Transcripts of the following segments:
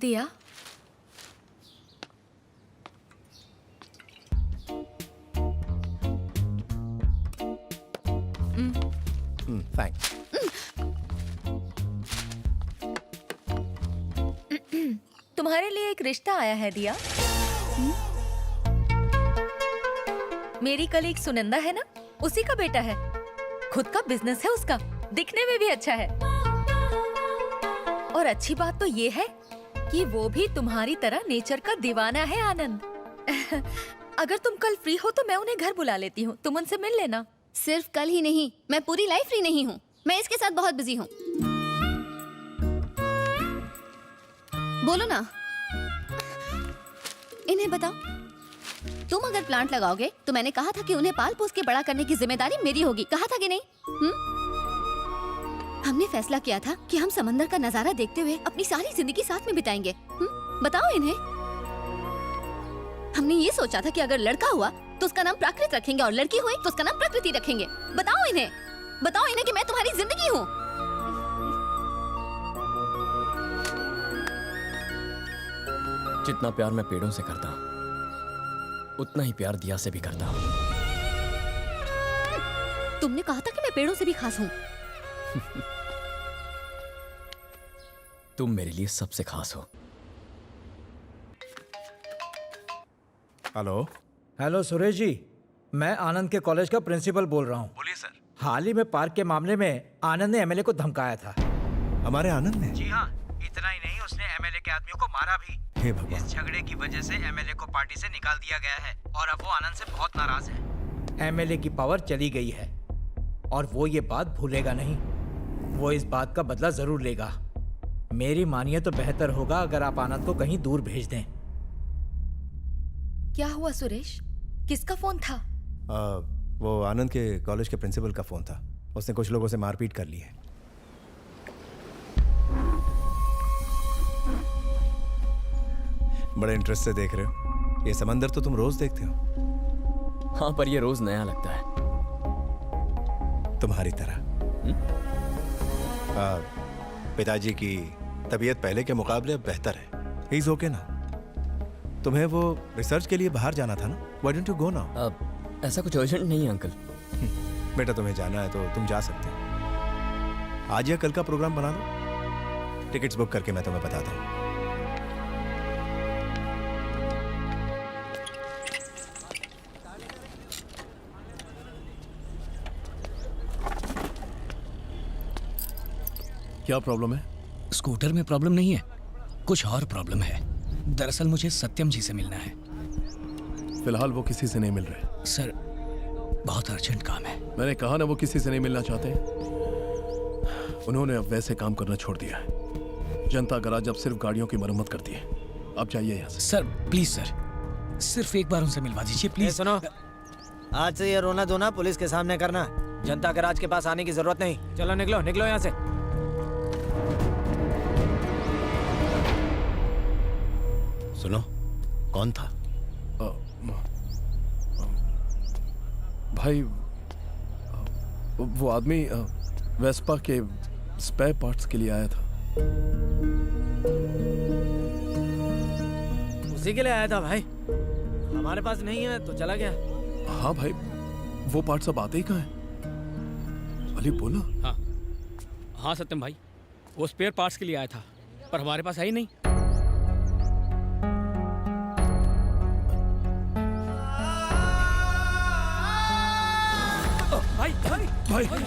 दिया, थैंक्स। तुम्हारे लिए एक रिश्ता आया है दिया। मेरी कलीग सुनंदा है ना, उसी का बेटा है। खुद का बिजनेस है उसका, दिखने में भी अच्छा है। और अच्छी बात तो ये है कि वो भी तुम्हारी तरह नेचर का दीवाना है आनंद। अगर तुम कल फ्री हो तो मैं उन्हें घर बुला लेती हूँ, तुम उनसे मिल लेना। सिर्फ कल ही नहीं, मैं पूरी लाइफ फ्री नहीं हूँ। मैं इसके साथ बहुत बिजी हूँ। बोलो ना, इन्हें बताओ। तुम अगर प्लांट लगाओगे तो मैंने कहा था कि उन्हें पाल पोस के बड़ा करने की जिम्मेदारी मेरी होगी, कहा था कि नहीं? हमने फैसला किया था कि हम समंदर का नजारा देखते हुए अपनी सारी जिंदगी साथ में बिताएंगे। बताओ इन्हें। हमने ये सोचा था कि अगर लड़का हुआ तो उसका नाम प्राकृत रखेंगे और लड़की हुई तो उसका नाम प्रकृति रखेंगे। बताओ इन्हें कि मैं तुम्हारी जिंदगी हूँ। जितना प्यार मैं पेड़ों से करता हूँ उतना ही प्यार दिया से भी करता हूँ। तुमने कहा था कि मैं पेड़ों से भी खास हूँ। तुम मेरे लिए सबसे खास हो। हेलो। हेलो सुरेश जी, मैं आनंद के कॉलेज का प्रिंसिपल बोल रहा हूँ। बोलिए सर। हाल ही में पार्क के मामले में आनंद ने एमएलए को धमकाया था। हमारे आनंद ने? जी हाँ, इतना ही नहीं, उसने एमएलए के आदमियों को मारा भी। हे भगवान। इस झगड़े की वजह से एमएलए को पार्टी से निकाल दिया गया है और अब वो आनंद से बहुत नाराज है। एमएलए की पावर चली गई है और वो ये बात भूलेगा नहीं। वो इस बात का बदला जरूर लेगा। मेरी मानिए तो बेहतर होगा अगर आप आनंद को कहीं दूर भेज दें। क्या हुआ सुरेश, किसका फोन था? वो आनंद के कॉलेज के प्रिंसिपल का फोन था। उसने कुछ लोगों से मारपीट कर ली है। बड़े इंटरेस्ट से देख रहे हो। ये समंदर तो तुम रोज देखते हो। हाँ, पर ये रोज नया लगता है। तुम्हारी तरह। पिताजी की तबीयत पहले के मुकाबले अब बेहतर है। ही इज ओके ना। तुम्हें वो रिसर्च के लिए बाहर जाना था ना? Why don't you go now? ऐसा कुछ अर्जेंट नहीं है अंकल। बेटा तुम्हें जाना है तो तुम जा सकते हो। आज या कल का प्रोग्राम बना लो। टिकट्स बुक करके मैं तुम्हें बताता हूँ। क्या प्रॉब्लम है? स्कूटर में प्रॉब्लम नहीं है, कुछ और प्रॉब्लम है। दरअसल मुझे सत्यम जी से मिलना है। फिलहाल वो किसी से नहीं मिल रहे। सर, बहुत अर्जेंट काम है। मैंने कहा ना वो किसी से नहीं मिलना चाहते। उन्होंने अब वैसे काम करना छोड़ दिया है। जनता गराज अब सिर्फ गाड़ियों की मरम्मत करती है। आप जाइए यहाँ से। सर प्लीज सर, सिर्फ एक बार उनसे मिलवा दीजिए प्लीज। सुनो, आज से ये रोना धोना पुलिस के सामने करना। जनता गराज के पास आने की जरूरत नहीं। चलो निकलो निकलो यहाँ से। सुनो, कौन था? भाई, वो आदमी वेस्पा के स्पेयर पार्ट्स के लिए आया था। उसी के लिए आया था भाई। हमारे पास नहीं है तो चला गया। हाँ भाई, वो पार्ट्स अब आते ही कहाँ हैं? अली बोला। हाँ सत्यम भाई, वो स्पेयर पार्ट्स के लिए आया था पर हमारे पास है ही नहीं। भाई भाई भाई भाई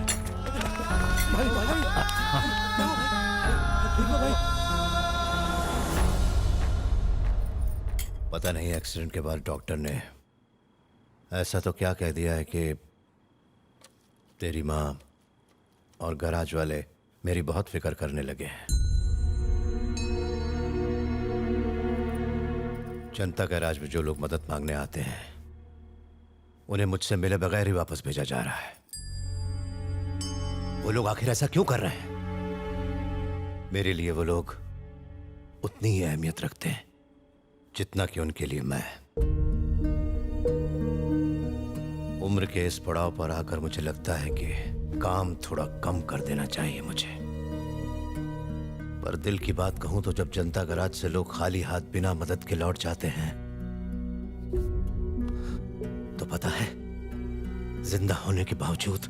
पता नहीं एक्सीडेंट के बाद डॉक्टर ने ऐसा तो क्या कह दिया है कि तेरी माँ और गराज वाले मेरी बहुत फिक्र करने लगे हैं। जनता गराज में जो लोग मदद मांगने आते हैं उन्हें मुझसे मिले बगैर ही वापस भेजा जा रहा है। वो लोग आखिर ऐसा क्यों कर रहे हैं? मेरे लिए वो लोग उतनी ही अहमियत रखते हैं जितना कि उनके लिए मैं। उम्र के इस पड़ाव पर आकर मुझे लगता है कि काम थोड़ा कम कर देना चाहिए मुझे। पर दिल की बात कहूं तो जब जनता गराज से लोग खाली हाथ बिना मदद के लौट जाते हैं तो पता है, जिंदा होने के बावजूद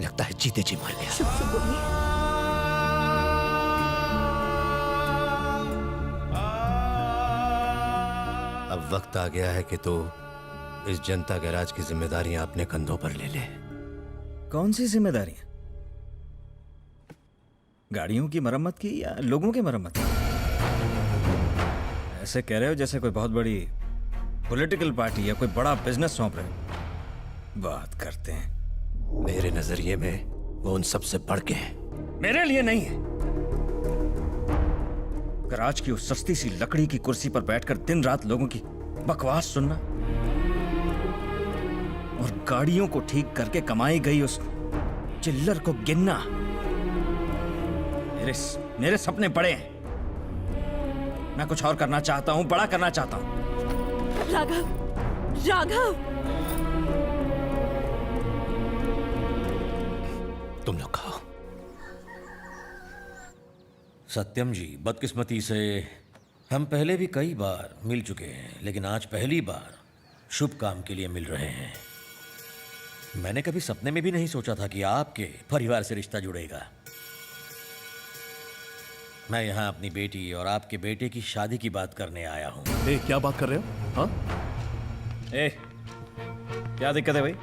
लगता है जीते जी मर गया। अब वक्त आ गया है कि तू इस जनता गैराज की जिम्मेदारियां अपने कंधों पर ले ले। कौन सी जिम्मेदारियां? गाड़ियों की मरम्मत की या लोगों की मरम्मत की? ऐसे कह रहे हो जैसे कोई बहुत बड़ी पॉलिटिकल पार्टी या कोई बड़ा बिजनेस सौंप रहे हो। बात करते हैं। मेरे नजरिए में वो उन सबसे बढ़ के है। मेरे लिए नहीं है। गराज की उस सस्ती सी लकड़ी की कुर्सी पर बैठकर दिन रात लोगों की बकवास सुनना और गाड़ियों को ठीक करके कमाई गई उस चिल्लर को गिनना, मेरे सपने बड़े हैं। मैं कुछ और करना चाहता हूं, बड़ा करना चाहता हूं। राघव, राघव, तुम लोग खाओ। सत्यम जी, बदकिस्मती से हम पहले भी कई बार मिल चुके हैं, लेकिन आज पहली बार शुभ काम के लिए मिल रहे हैं। मैंने कभी सपने में भी नहीं सोचा था कि आपके परिवार से रिश्ता जुड़ेगा। मैं यहाँ अपनी बेटी और आपके बेटे की शादी की बात करने आया हूँ। क्या बात कर रहे हो? हाँ? क्या दिक्कत है भाई?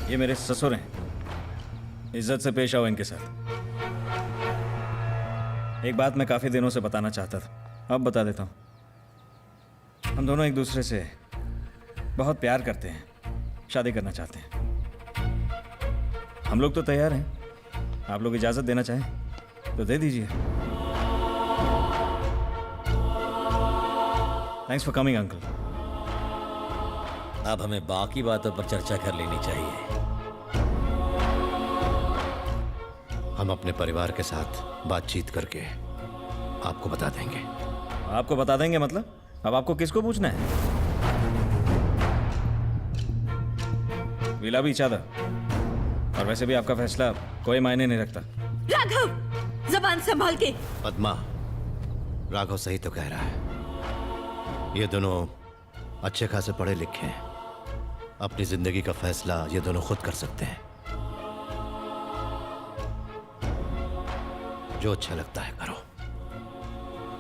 ये मेरे ससुर हैं, इज्जत से पेश आओ इनके साथ। एक बात मैं काफी दिनों से बताना चाहता था, अब बता देता हूँ। हम दोनों एक दूसरे से बहुत प्यार करते हैं, शादी करना चाहते हैं। हम लोग तो तैयार हैं, आप लोग इजाजत देना चाहें तो दे दीजिए। Thanks for coming uncle. अब हमें बाकी बातों पर चर्चा कर लेनी चाहिए। हम अपने परिवार के साथ बातचीत करके आपको बता देंगे। आपको बता देंगे मतलब? अब आपको किसको पूछना है? विला भी चाहता, और वैसे भी आपका फैसला कोई मायने नहीं रखता। राघव, जबान संभाल के। पद्मा, राघव सही तो कह रहा है। ये दोनों अच्छे खासे पढ़े लिखे हैं, अपनी जिंदगी का फैसला ये दोनों खुद कर सकते हैं। जो अच्छा लगता है करो,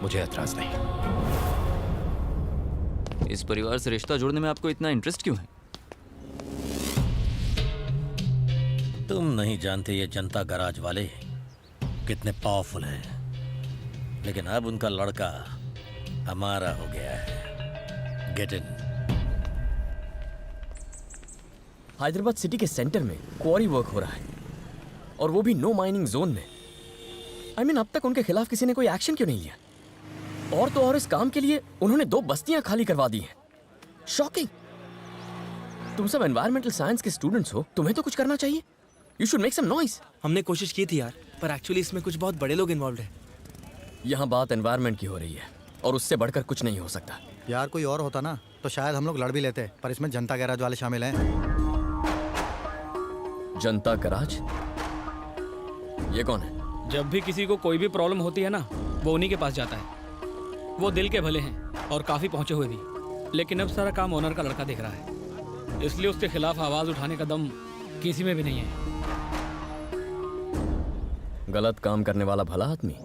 मुझे एतराज नहीं। इस परिवार से रिश्ता जोड़ने में आपको इतना इंटरेस्ट क्यों है? तुम नहीं जानते ये जनता गराज वाले कितने पावरफुल हैं, लेकिन अब उनका लड़का हमारा हो गया है। Get in. हैदराबाद सिटी के सेंटर में क्वारी वर्क हो रहा है, और वो भी नो माइनिंग जोन में। I mean, अब तक उनके खिलाफ किसी ने कोई एक्शन क्यों नहीं लिया? और तो और इस काम के लिए उन्होंने 2 बस्तियां खाली करवा दी हैं। शॉकिंग। तुम सब एनवायरमेंटल साइंस के स्टूडेंट्स हो, तुम्हें तो कुछ करना चाहिए। You should make some noise. हमने कोशिश की थी यार, पर एक्चुअली इसमें कुछ बहुत बड़े लोग इन्वॉल्व हैं। यहाँ बात एनवायरमेंट की हो रही है, और उससे बढ़कर कुछ नहीं हो सकता। यार कोई और होता ना तो शायद हम लोग लड़ भी लेते, पर इसमें जनता गैराज वाले शामिल हैं। जनता गराज? ये कौन है? जब भी किसी को कोई भी प्रॉब्लम होती है ना, वो उन्हीं के पास जाता है। वो दिल के भले हैं और काफ़ी पहुंचे हुए भी, लेकिन अब सारा काम ओनर का लड़का देख रहा है, इसलिए उसके खिलाफ आवाज़ उठाने का दम किसी में भी नहीं है। गलत काम करने वाला भला आदमी।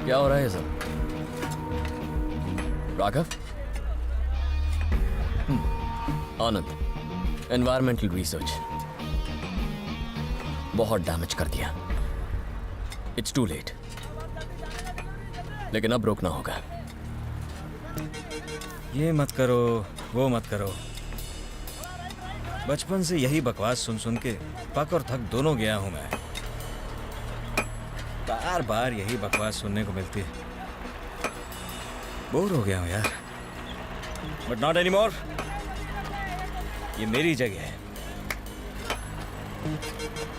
क्या हो रहा है सर? राघव? आनंद, एनवायरमेंटल रिसर्च बहुत डैमेज कर दिया। इट्स टू लेट, लेकिन अब रोकना होगा। ये मत करो, वो मत करो। बचपन से यही बकवास सुन सुन के पक और थक दोनों गया हूं मैं। बार बार यही बकवास सुनने को मिलती है। बोर हो गया हूँ यार, बट नॉट एनी मोर। ये मेरी जगह है,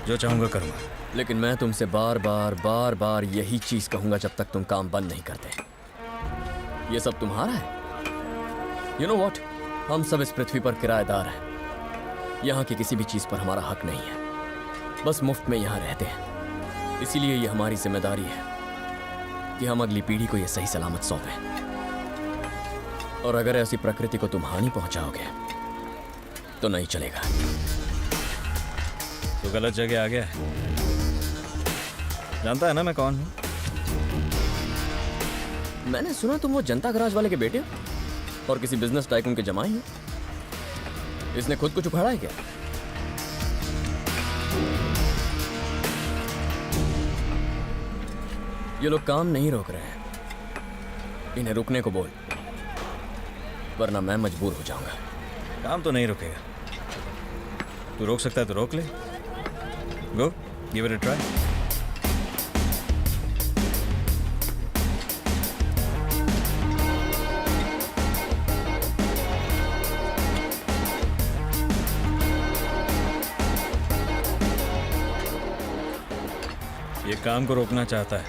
जो चाहूंगा करूंगा। लेकिन मैं तुमसे बार बार यही चीज कहूंगा जब तक तुम काम बंद नहीं करते। ये सब तुम्हारा है। यू नो वॉट, हम सब इस पृथ्वी पर किराएदार हैं। यहाँ की किसी भी चीज पर हमारा हक नहीं है, बस मुफ्त में यहाँ रहते हैं। इसीलिए ये हमारी जिम्मेदारी है कि हम अगली पीढ़ी को ये सही सलामत सौंपें। और अगर ऐसी प्रकृति को तुम हानि पहुंचाओगे तो नहीं चलेगा। तो गलत जगह आ गया है। जानता है ना मैं कौन हूँ? मैंने सुना तुम वो जनता गराज वाले के बेटे हो और किसी बिजनेस टाइकून के जमाई हो। इसने खुद कुछ उखाड़ा है क्या? ये लोग काम नहीं रोक रहे हैं, इन्हें रुकने को बोल, वरना मैं मजबूर हो जाऊंगा। काम तो नहीं रुकेगा। तू रोक सकता है तो रोक ले। गो, गिव इट अ ट्राई। ये काम को रोकना चाहता है,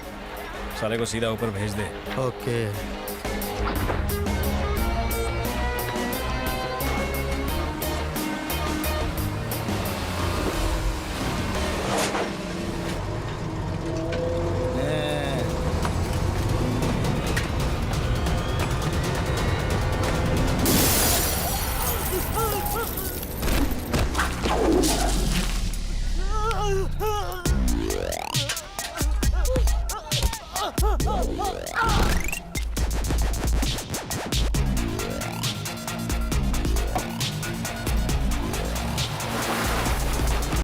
साले को सीधा ऊपर भेज दे। ओके।